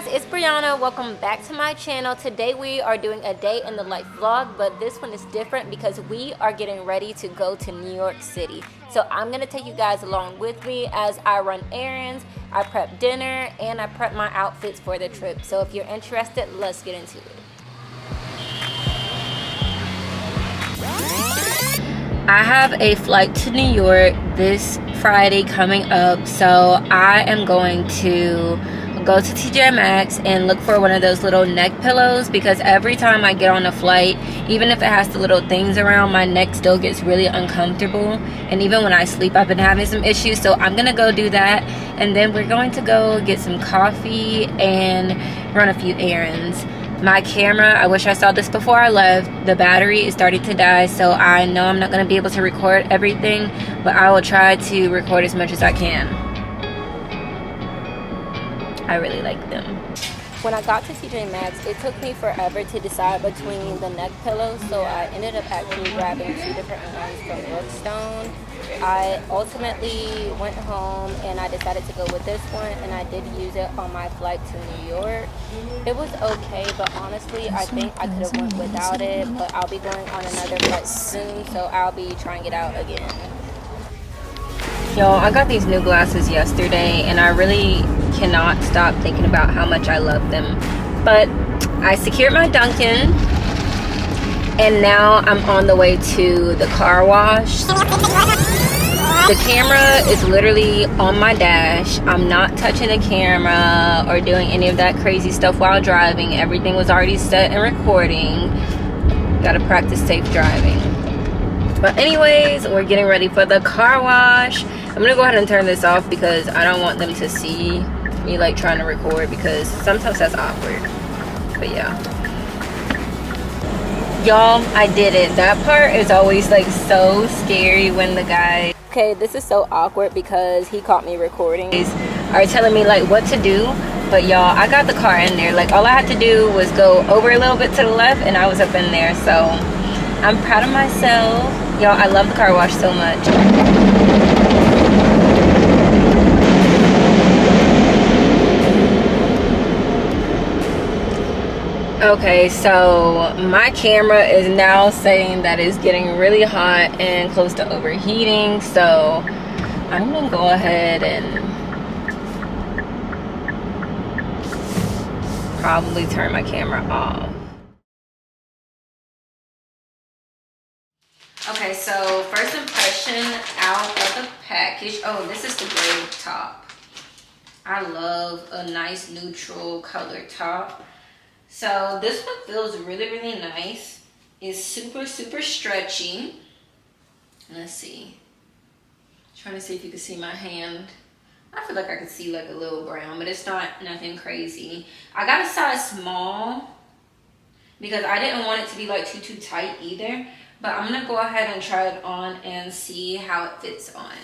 guys, it's Brianna. Welcome back to my channel. Today we are doing a day in the life vlog, but this one is different because we are getting ready to go to New York City. So I'm gonna take you guys along with me as I run errands, I prep dinner, and I prep my outfits for the trip. So if you're interested, let's get into it. I have a flight to New York this Friday coming up, so I am going to go to TJ Maxx and look for one of those little neck pillows, because every time I get on a flight, even if it has the little things around, my neck still gets really uncomfortable, and even when I sleep I've been having some issues. So I'm gonna go do that, and then we're going to go get some coffee and run a few errands. My camera, I wish I saw this before I left, the battery is starting to die, so I know I'm not going to be able to record everything, but I will try to record as much as I can. I really like them. When I got to TJ Maxx, it took me forever to decide between the neck pillows, so I ended up actually grabbing two different ones from Brookstone. I ultimately went home and I decided to go with this one, and I did use it on my flight to New York. It was okay, but honestly I think I could have went without it, but I'll be going on another flight soon, so I'll be trying it out again. Y'all, I got these new glasses yesterday and I really cannot stop thinking about how much I love them. But I secured my Dunkin' and now I'm on the way to the car wash. The camera is literally on my dash. I'm not touching the camera or doing any of that crazy stuff while driving. Everything was already set and recording. Gotta practice safe driving. But anyways, we're getting ready for the car wash. I'm gonna go ahead and turn this off because I don't want them to see me like trying to record, because sometimes that's awkward. But yeah, y'all, I did it. That part is always like so scary when the guy, okay, this is so awkward because he caught me recording, are telling me like what to do. But y'all, I got the car in there. Like all I had to do was go over a little bit to the left and I was up in there. So I'm proud of myself. Y'all, I love the car wash so much. Okay, so my camera is now saying that it's getting really hot and close to overheating, so I'm gonna go ahead and probably turn my camera off. Okay, so first impression out of the package. Oh, this is the gray top. I love a nice neutral color top. So this one feels really, really nice. It's super, super stretchy. Let's see. Trying to see if you can see my hand. I feel like I could see like a little brown, but it's not nothing crazy. I got a size small because I didn't want it to be like too tight either. But I'm gonna go ahead and try it on and see how it fits on.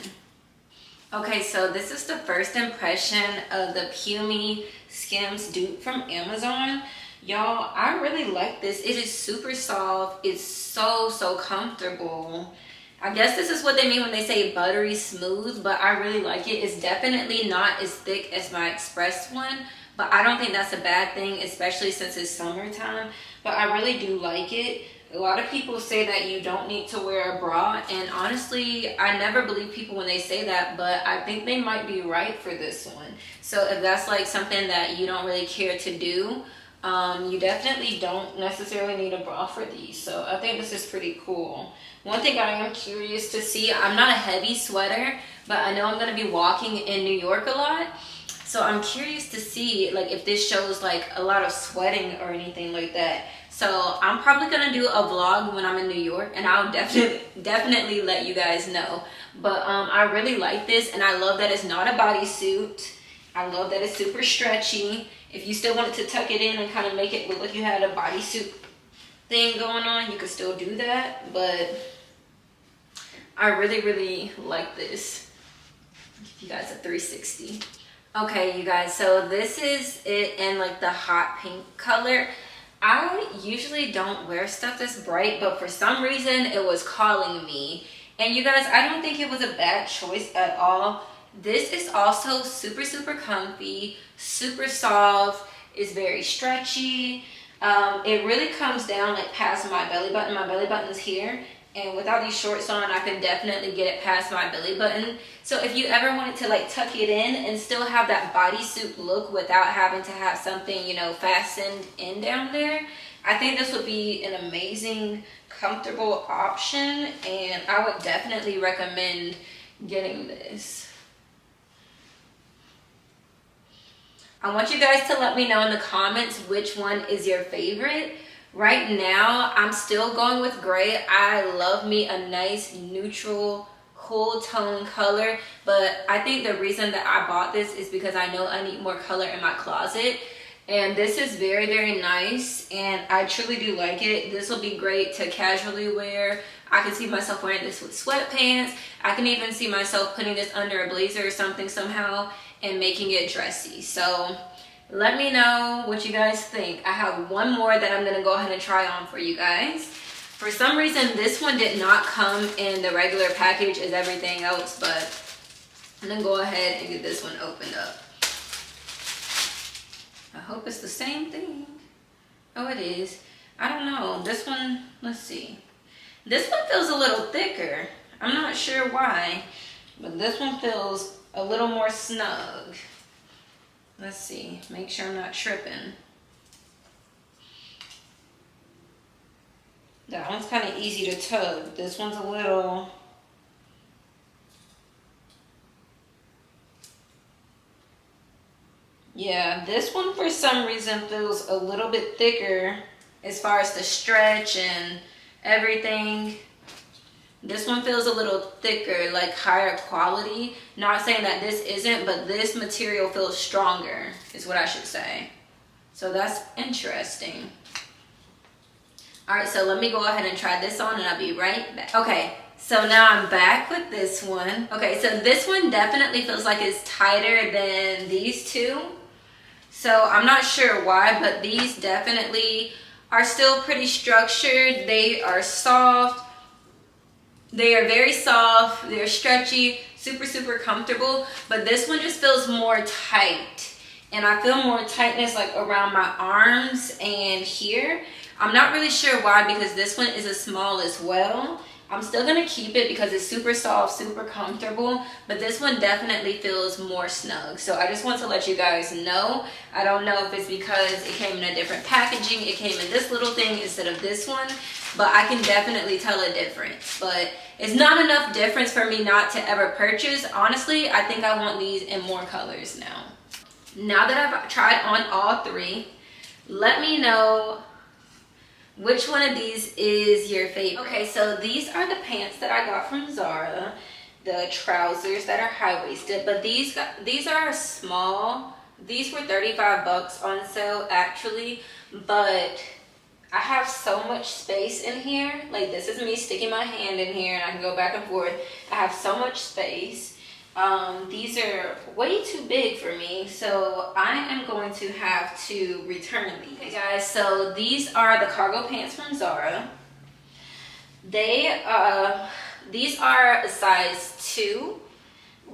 Okay, so this is the first impression of the Pumiey Skims Dupe from Amazon. Y'all, I really like this. It is super soft. It's so comfortable. I guess this is what they mean when they say buttery smooth, but I really like it. It's definitely not as thick as my Express one, but I don't think that's a bad thing, especially since it's summertime. But I really do like it. A lot of people say that you don't need to wear a bra, and honestly, I never believe people when they say that, but I think they might be right for this one. So if that's like something that you don't really care to do, you definitely don't necessarily need a bra for these. So I think this is pretty cool. One thing I am curious to see, I'm not a heavy sweater, but I know I'm going to be walking in New York a lot. So I'm curious to see like if this shows like a lot of sweating or anything like that. So I'm probably going to do a vlog when I'm in New York, and I'll definitely let you guys know. But I really like this, and I love that it's not a bodysuit. I love that it's super stretchy. If you still wanted to tuck it in and kind of make it look like you had a bodysuit thing going on, you could still do that. But I really like this. I'll give you guys a 360. Okay, you guys, so this is it in like the hot pink color. I usually don't wear stuff this bright, but for some reason it was calling me. And you guys, I don't think it was a bad choice at all. This is also super comfy, super soft. It's very stretchy. It really comes down like past my belly button. My belly button's here. And without these shorts on, I can definitely get it past my belly button. So if you ever wanted to like tuck it in and still have that bodysuit look without having to have something, you know, fastened in down there, I think this would be an amazing, comfortable option. And I would definitely recommend getting this. I want you guys to let me know in the comments which one is your favorite. Right now, I'm still going with gray. I love me a nice neutral, cool tone color, but I think the reason that I bought this is because I know I need more color in my closet. And this is very, very nice, and I truly do like it. This will be great to casually wear. I can see myself wearing this with sweatpants. I can even see myself putting this under a blazer or something somehow and making it dressy. So let me know what you guys think. I have one more that I'm gonna go ahead and try on for you guys. For some reason, this one did not come in the regular package as everything else, but I'm gonna go ahead and get this one opened up. I hope it's the same thing. Oh, it is. I don't know. This one, let's see. This one feels a little thicker. I'm not sure why, but this one feels a little more snug. Let's see, make sure I'm not tripping. That one's kind of easy to tug. This one's a little... Yeah, this one for some reason feels a little bit thicker as far as the stretch and everything. This one feels a little thicker, like higher quality. Not saying that this isn't, but this material feels stronger, is what I should say. So that's interesting. All right, so let me go ahead and try this on and I'll be right back. Okay, so now I'm back with this one. Okay, so this one definitely feels like it's tighter than these two. So I'm not sure why, but these definitely are still pretty structured. They are soft. They are very soft, they're stretchy, super, super comfortable, but this one just feels more tight. And I feel more tightness like around my arms and here. I'm not really sure why, because this one is a small as well. I'm still gonna keep it because it's super soft, super comfortable, but this one definitely feels more snug. So I just want to let you guys know. I don't know if it's because it came in a different packaging, it came in this little thing instead of this one, but I can definitely tell a difference. But it's not enough difference for me not to ever purchase. Honestly, I think I want these in more colors now. Now that I've tried on all three, let me know which one of these is your favorite. Okay, so these are the pants that I got from Zara, the trousers that are high-waisted, but these are small. These were 35 bucks on sale actually, but I have so much space in here. Like, this is me sticking my hand in here and I can go back and forth. I have so much space. These are way too big for me, so I am going to have to return these. Okay guys, so these are the cargo pants from Zara. These are a size 2,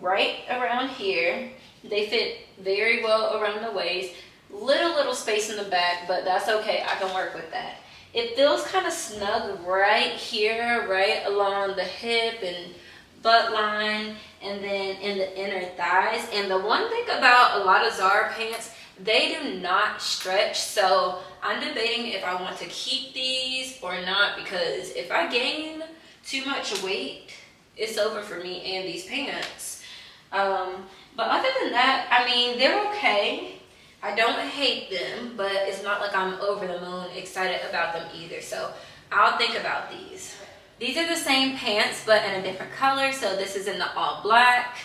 right around here. They fit very well around the waist. Little space in the back, but that's okay, I can work with that. It feels kind of snug right here, right along the hip and butt line, and then in the inner thighs. And the one thing about a lot of Zara pants, they do not stretch, so I'm debating if I want to keep these or not, because if I gain too much weight, it's over for me and these pants. But other than that, I mean, they're okay. I don't hate them, but it's not like I'm over the moon excited about them either, so I'll think about these. These are the same pants, but in a different color. So this is in the all black.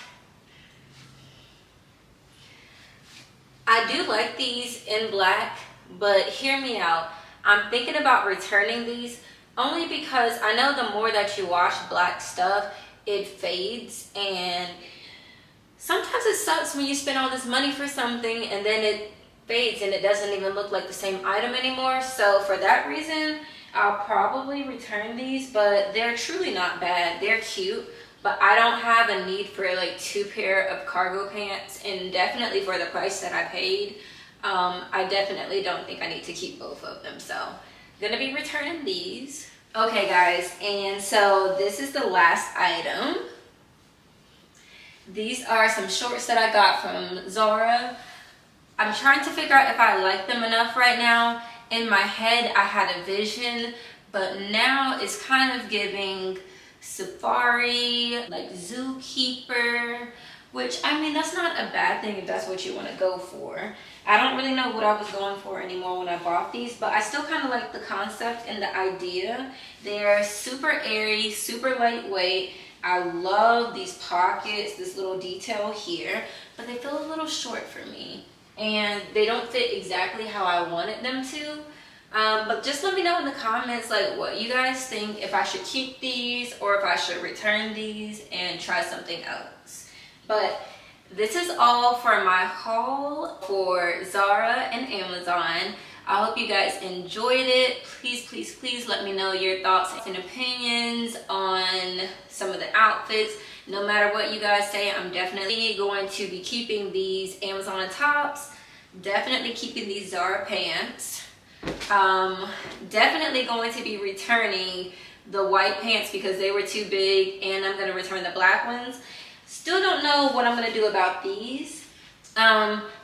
I do like these in black, but hear me out. I'm thinking about returning these only because I know the more that you wash black stuff, it fades. And sometimes it sucks when you spend all this money for something and then it fades and it doesn't even look like the same item anymore. So for that reason, I'll probably return these, but they're truly not bad. They're cute, but I don't have a need for like 2 pair of cargo pants, and definitely for the price that I paid, I definitely don't think I need to keep both of them. So I'm gonna be returning these. Okay guys, and so this is the last item. These are some shorts that I got from Zara. I'm trying to figure out if I like them enough right now. In my head, I had a vision, but now it's kind of giving safari, like zookeeper, which, I mean, that's not a bad thing if that's what you want to go for. I don't really know what I was going for anymore when I bought these, but I still kind of like the concept and the idea. They're super airy, super lightweight. I love these pockets, this little detail here, but they feel a little short for me. And they don't fit exactly how I wanted them to. But just let me know in the comments like what you guys think, if I should keep these or if I should return these and try something else. But this is all for my haul for Zara and Amazon. I hope you guys enjoyed it. Please, please, please let me know your thoughts and opinions on some of the outfits. No matter what you guys say, I'm definitely going to be keeping these Amazon tops. Definitely keeping these Zara pants. Definitely going to be returning the white pants because they were too big, and I'm going to return the black ones. Still don't know what I'm going to do about these.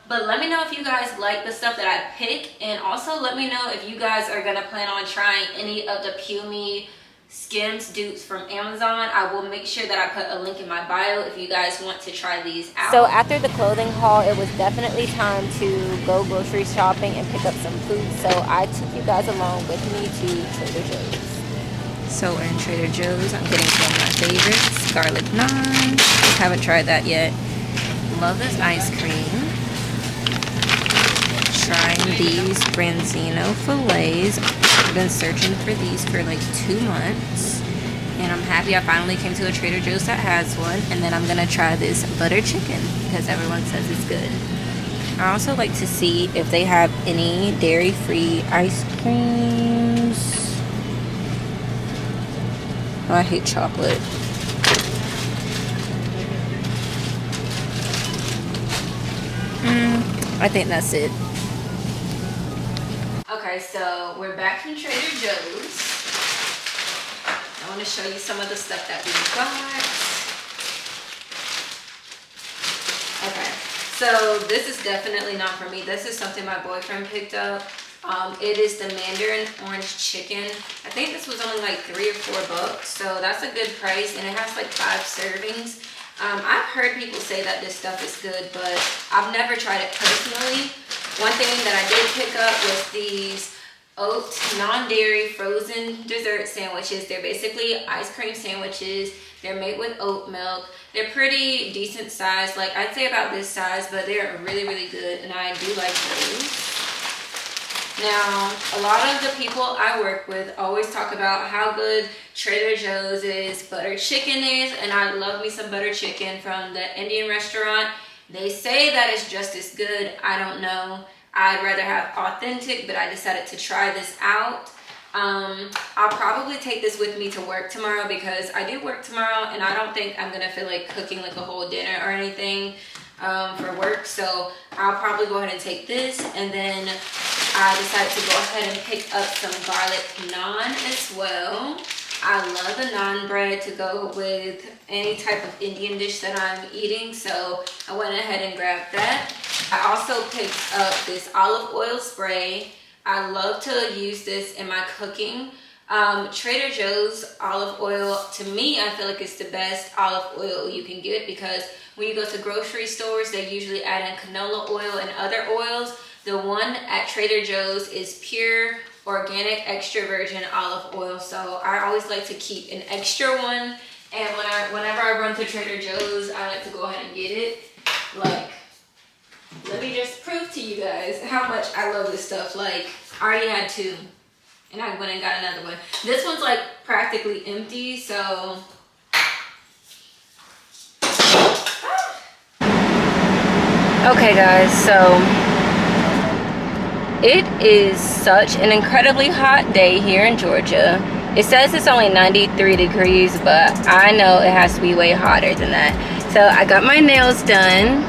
But let me know if you guys like the stuff that I pick, and also let me know if you guys are going to plan on trying any of the Pumiey Skims Dupes from Amazon. I will make sure that I put a link in my bio if you guys want to try these out. So after the clothing haul, it was definitely time to go grocery shopping and pick up some food. So I took you guys along with me to Trader Joe's. So we're in Trader Joe's. I'm getting some of my favorites. Garlic naan. Haven't tried that yet. Love this ice cream. Trying these branzino fillets. I've been searching for these for like 2 months, and I'm happy I finally came to a Trader Joe's that has one. And then I'm gonna try this butter chicken because everyone says it's good. I also like to see if they have any dairy-free ice creams. Oh, I hate chocolate. I think that's it. Okay, so we're back from Trader Joe's. I want to show you some of the stuff that we got. Okay, so this is definitely not for me. This is something my boyfriend picked up. It is the Mandarin orange chicken. I think this was only like $3 or $4, so that's a good price, and it has like 5 servings. I've heard people say that this stuff is good, but I've never tried it personally. One thing that I did pick up was these oat non-dairy frozen dessert sandwiches. They're basically ice cream sandwiches. They're made with oat milk. They're pretty decent size, like I'd say about this size, but they're really, really good, and I do like those. Now, a lot of the people I work with always talk about how good Trader Joe's butter chicken is, and I love me some butter chicken from the Indian restaurant. They say that it's just as good. I don't know. I'd rather have authentic, but I decided to try this out. I'll probably take this with me to work tomorrow because I do work tomorrow, and I don't think I'm gonna feel like cooking like a whole dinner or anything for work. So I'll probably go ahead and take this, and then I decided to go ahead and pick up some garlic naan as well. I love the naan bread to go with any type of Indian dish that I'm eating, so I went ahead and grabbed that. I also picked up this olive oil spray. I love to use this in my cooking. Trader Joe's olive oil, to me, I feel like it's the best olive oil you can get, because when you go to grocery stores, they usually add in canola oil and other oils. The one at Trader Joe's is pure organic extra virgin olive oil, so I always like to keep an extra one. And whenever I run to Trader Joe's, I like to go ahead and get it. Like, let me just prove to you guys how much I love this stuff. Like, I already had 2, and I went and got another one. This one's like practically empty, so okay guys, so it is such an incredibly hot day here in Georgia. It says it's only 93 degrees, but I know it has to be way hotter than that. So I got my nails done.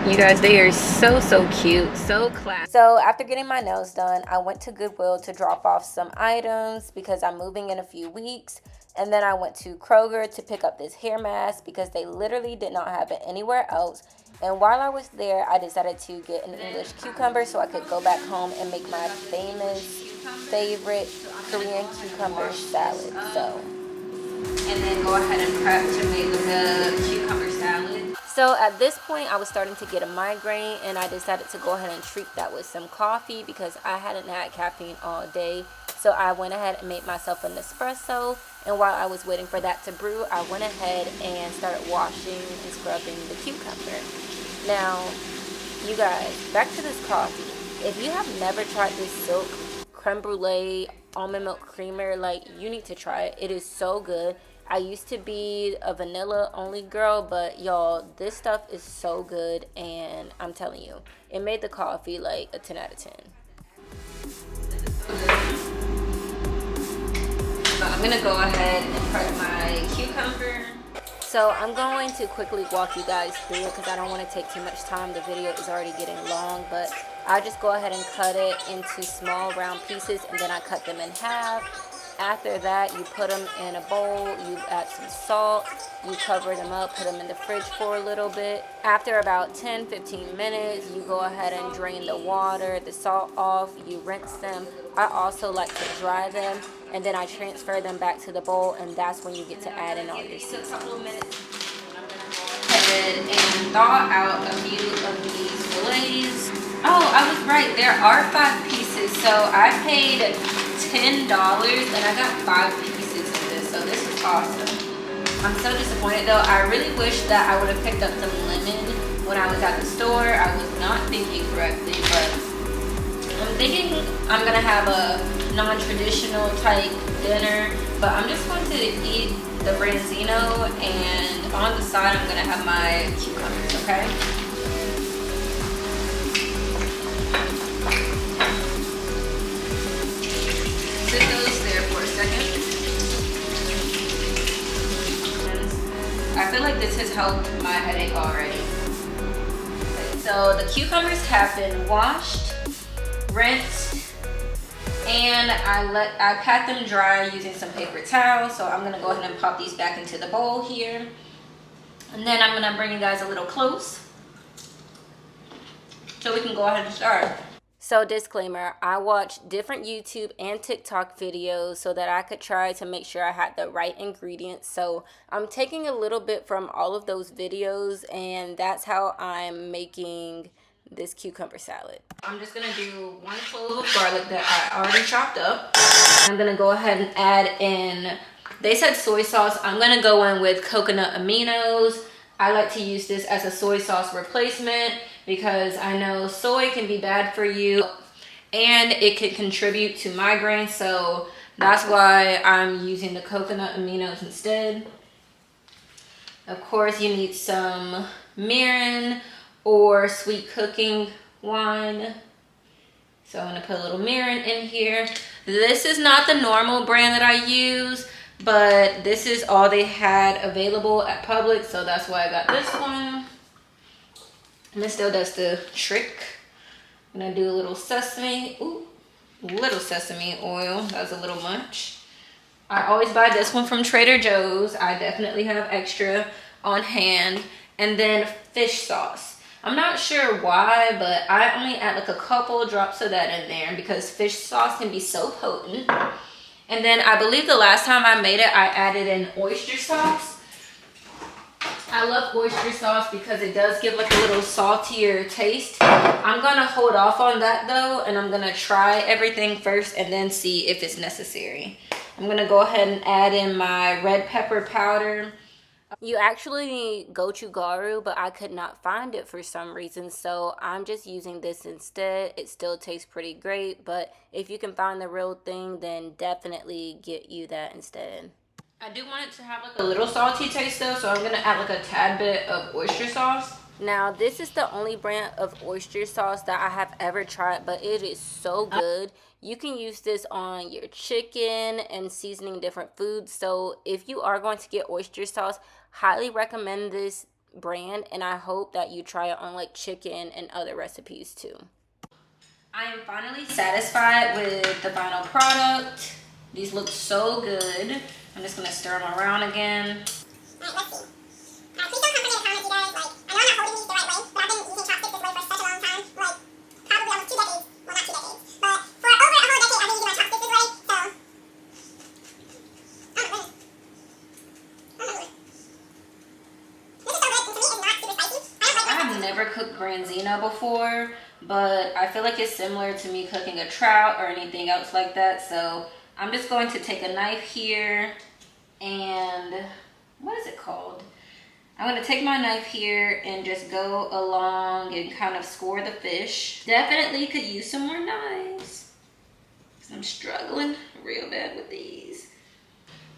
You guys, they are so cute, so classy. So after getting my nails done, I went to Goodwill to drop off some items because I'm moving in a few weeks. And then I went to Kroger to pick up this hair mask because they literally did not have it anywhere else. And while I was there, I decided to get an English cucumber so I could go back home and make my favorite Korean cucumber salad. And then go ahead and prep to make the cucumber salad. So at this point, I was starting to get a migraine, and I decided to go ahead and treat that with some coffee because I hadn't had caffeine all day. So I went ahead and made myself an espresso, and while I was waiting for that to brew, I went ahead and started washing and scrubbing the cucumber. Now, you guys, back to this coffee. If you have never tried this Silk creme brulee almond milk creamer, like, you need to try it. It is so good. I used to be a vanilla only girl, but y'all, this stuff is so good, and I'm telling you, it made the coffee like a 10 out of 10. So I'm gonna go ahead and prep my cucumber. So I'm going to quickly walk you guys through it because I don't want to take too much time. The video is already getting long, but I just go ahead and cut it into small round pieces, and then I cut them in half. After that, you put them in a bowl, you add some salt, you cover them up, put them in the fridge for a little bit. After about 10-15 minutes, you go ahead and drain the water, the salt off, you rinse them. I also like to dry them, and then I transfer them back to the bowl, and that's when you get to add in all your seasonings. A couple of minutes, and thaw out a few of these fillets. Oh, I was right, there are 5 pieces, so I paid $10 and I got 5 pieces of this, so this is awesome. I'm so disappointed though. I really wish that I would have picked up some lemon when I was at the store. I was not thinking correctly, but I'm thinking I'm gonna have a non-traditional type dinner, but I'm just going to eat the branzino, and on the side I'm gonna have my cucumbers, okay? Sit those there for a second. I feel like this has helped my headache already. So the cucumbers have been washed, rinsed, and I pat them dry using some paper towel. So I'm gonna go ahead and pop these back into the bowl here. And then I'm gonna bring you guys a little close so we can go ahead and start. So disclaimer, I watched different YouTube and TikTok videos so that I could try to make sure I had the right ingredients. So I'm taking a little bit from all of those videos, and that's how I'm making this cucumber salad. I'm just gonna do 1 clove of garlic that I already chopped up. I'm gonna go ahead and add in, they said soy sauce. I'm gonna go in with coconut aminos. I like to use this as a soy sauce replacement because I know soy can be bad for you and it can contribute to migraine, so that's why I'm using the coconut aminos instead. Of course, you need some mirin or sweet cooking wine. So I'm gonna put a little mirin in here. This is not the normal brand that I use, but this is all they had available at Publix, so that's why I got this one. And this still does the trick. I'm gonna do a little sesame, little sesame oil. That was a little much. I always buy this one from Trader Joe's. I definitely have extra on hand. And then fish sauce. I'm not sure why, but I only add like a couple drops of that in there because fish sauce can be so potent. And then I believe the last time I made it, I added in oyster sauce. I love oyster sauce because it does give like a little saltier taste. I'm gonna hold off on that though, and I'm gonna try everything first and then see if it's necessary. I'm gonna go ahead and add in my red pepper powder. You actually need gochugaru, but I could not find it for some reason, so I'm just using this instead. It still tastes pretty great, but if you can find the real thing, then definitely get you that instead. I do want it to have like a little salty taste though, so I'm gonna add like a tad bit of oyster sauce. Now this is the only brand of oyster sauce that I have ever tried, but it is so good. You can use this on your chicken and seasoning different foods. So if you are going to get oyster sauce, highly recommend this brand, and I hope that you try it on like chicken and other recipes too. I am finally satisfied with the final product. These look so good. I'm just gonna stir them around again. Alright, let's see. Please don't come for me in the comments, you guys. Like, I know I'm not holding these the right way, but I've been using chopsticks this way for such a long time. Like, probably almost 2 decades. Well, not 2 decades. But for over a whole decade, I've been using my chopsticks this way, so. Oh my goodness. Oh my lord. This is so good, and to me, it's not super spicy. I have never cooked branzino before, but I feel like it's similar to me cooking a trout or anything else like that. So I'm just going to take a knife here and, what is it called? I'm going to take my knife here and just go along and kind of score the fish. Definitely could use some more knives, because I'm struggling real bad with these.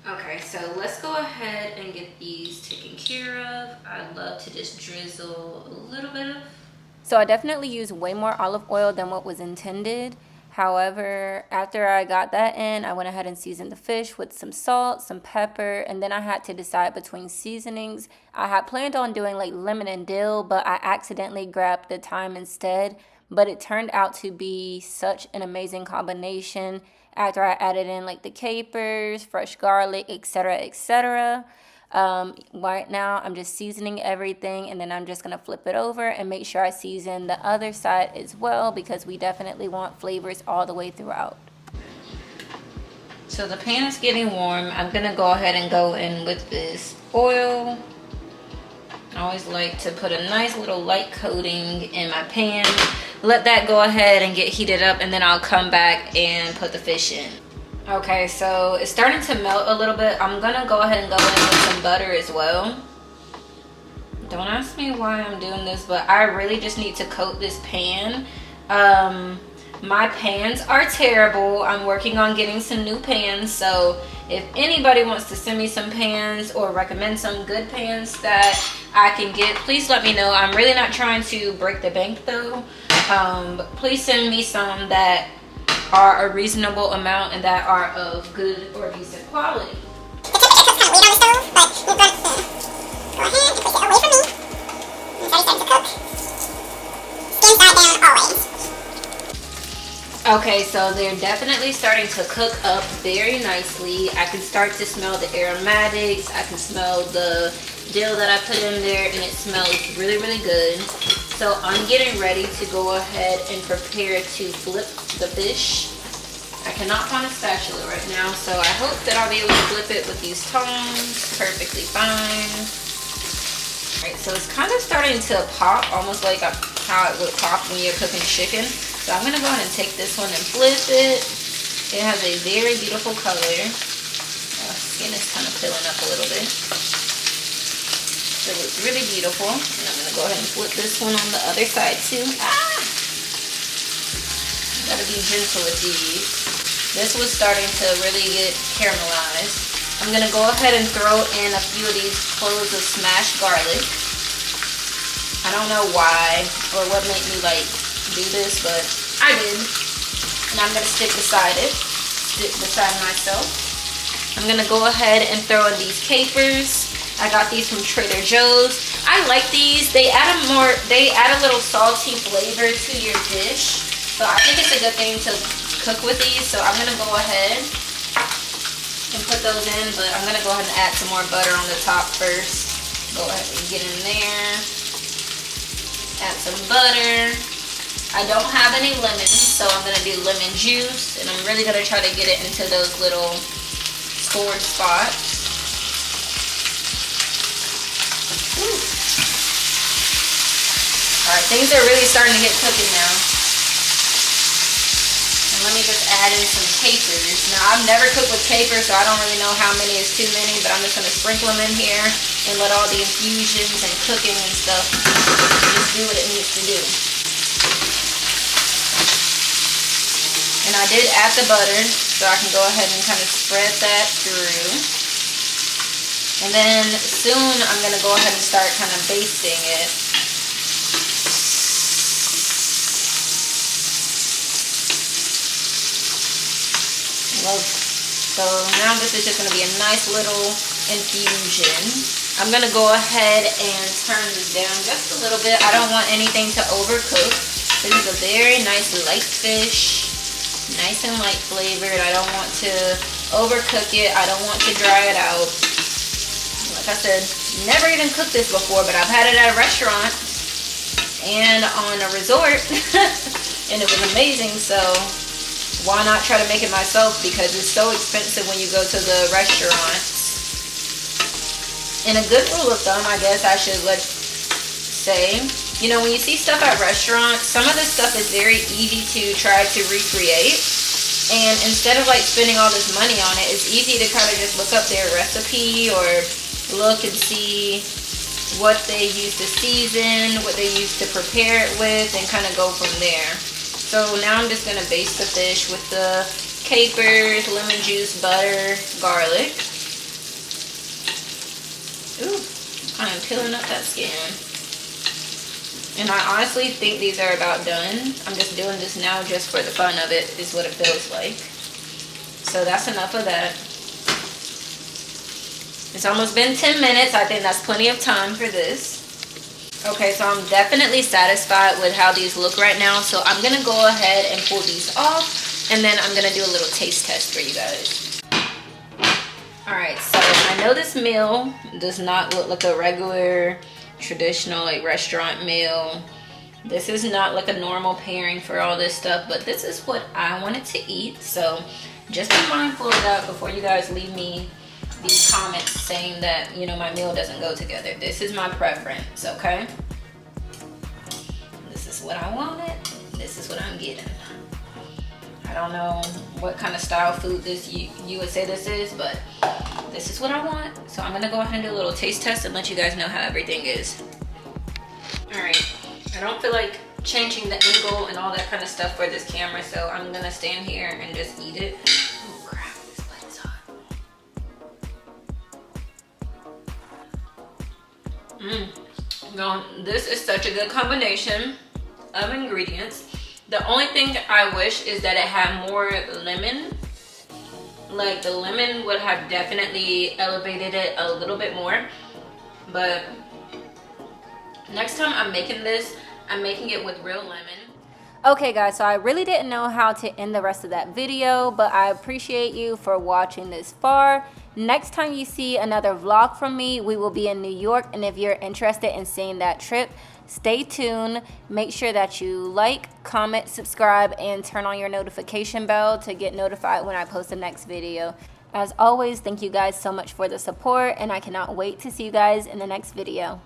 Okay, so let's go ahead and get these taken care of. I love to just drizzle a little bit of. So I definitely used way more olive oil than what was intended. However, after I got that in, I went ahead and seasoned the fish with some salt, some pepper, and then I had to decide between seasonings. I had planned on doing like lemon and dill, but I accidentally grabbed the thyme instead. But it turned out to be such an amazing combination after I added in like the capers, fresh garlic, etc., etc. Right now I'm just seasoning everything, and then I'm just gonna flip it over and make sure I season the other side as well, because we definitely want flavors all the way throughout. So the pan is getting warm. I'm gonna go ahead and go in with this oil. I always like to put a nice little light coating in my pan. Let that go ahead and get heated up, and then I'll come back and put the fish in. Okay, so it's starting to melt a little bit. I'm gonna go ahead and go in with some butter as well. Don't ask me why I'm doing this, but I really just need to coat this pan. My pans are terrible. I'm working on getting some new pans, so if anybody wants to send me some pans or recommend some good pans that I can get, please let me know. I'm really not trying to break the bank though, but please send me some that are a reasonable amount and that are of good or decent quality. The temperature cooks kind of weird on the stove, but we're going to go ahead and place it away from me. It's already starting to cook. Skin side down always. Okay, so they're definitely starting to cook up very nicely. I can start to smell the aromatics. I can smell the dill that I put in there, and it smells really, really good. So I'm getting ready to go ahead and prepare to flip the fish. I cannot find a spatula right now, so I hope that I'll be able to flip it with these tongs perfectly fine. Alright, so it's kind of starting to pop, almost like how it would pop when you're cooking chicken. So I'm going to go ahead and take this one and flip it. It has a very beautiful color. Skin is kind of peeling up a little bit. It looks really beautiful. And I'm going to go ahead and flip this one on the other side too. Gotta be gentle with these. This was starting to really get caramelized. I'm going to go ahead and throw in a few of these cloves of smashed garlic. I don't know why or what made me like do this, but I did. And I'm going to stick beside myself. I'm going to go ahead and throw in these capers. I got these from Trader Joe's. I like these. They add a little salty flavor to your dish. So I think it's a good thing to cook with these. So I'm going to go ahead and put those in, but I'm going to go ahead and add some more butter on the top first. Go ahead and get in there. Add some butter. I don't have any lemons, so I'm going to do lemon juice, and I'm really going to try to get it into those little scored spots. Alright, things are really starting to get cooking now. And let me just add in some capers. Now, I've never cooked with capers, so I don't really know how many is too many, but I'm just going to sprinkle them in here and let all the infusions and cooking and stuff just do what it needs to do. And I did add the butter, so I can go ahead and kind of spread that through. And then soon I'm going to go ahead and start kind of basting it. So now this is just going to be a nice little infusion. I'm gonna go ahead and turn this down just a little bit. I don't want anything to overcook. This is a very nice light fish, nice and light flavored. I don't want to overcook it. I don't want to dry it out. Like I said, never even cooked this before, but I've had it at a restaurant and on a resort and it was amazing. So why not try to make it myself, because it's so expensive when you go to the restaurants. And a good rule of thumb, I guess I should say, you know, when you see stuff at restaurants, some of this stuff is very easy to try to recreate. And instead of like spending all this money on it, it's easy to kind of just look up their recipe or look and see what they use to season, what they use to prepare it with, and kind of go from there. So now I'm just going to baste the fish with the capers, lemon juice, butter, garlic. Ooh, I am peeling up that skin. And I honestly think these are about done. I'm just doing this now just for the fun of it, is what it feels like. So that's enough of that. It's almost been 10 minutes. I think that's plenty of time for this. Okay, so I'm definitely satisfied with how these look right now. So I'm gonna go ahead and pull these off, and then I'm gonna do a little taste test for you guys. Alright, so I know this meal does not look like a regular traditional like restaurant meal. This is not like a normal pairing for all this stuff, but this is what I wanted to eat. So just be mindful of that before you guys leave me these comments saying that, you know, my meal doesn't go together. This is my preference, okay? This is what I wanted. This is what I'm getting. I don't know what kind of style food this you would say this is, but this is what I want. So I'm gonna go ahead and do a little taste test and let you guys know how everything is. All right, I don't feel like changing the angle and all that kind of stuff for this camera, so I'm gonna stand here and just eat it. Oh crap, this plate is hot. No, this is such a good combination of ingredients. The only thing I wish is that it had more lemon. Like the lemon would have definitely elevated it a little bit more. But next time I'm making this, I'm making it with real lemon. Okay guys, so I really didn't know how to end the rest of that video, but I appreciate you for watching this far. Next time you see another vlog from me, we will be in New York, and if you're interested in seeing that trip, stay tuned. Make sure that you like, comment, subscribe, and turn on your notification bell to get notified when I post the next video. As always, thank you guys so much for the support, and I cannot wait to see you guys in the next video.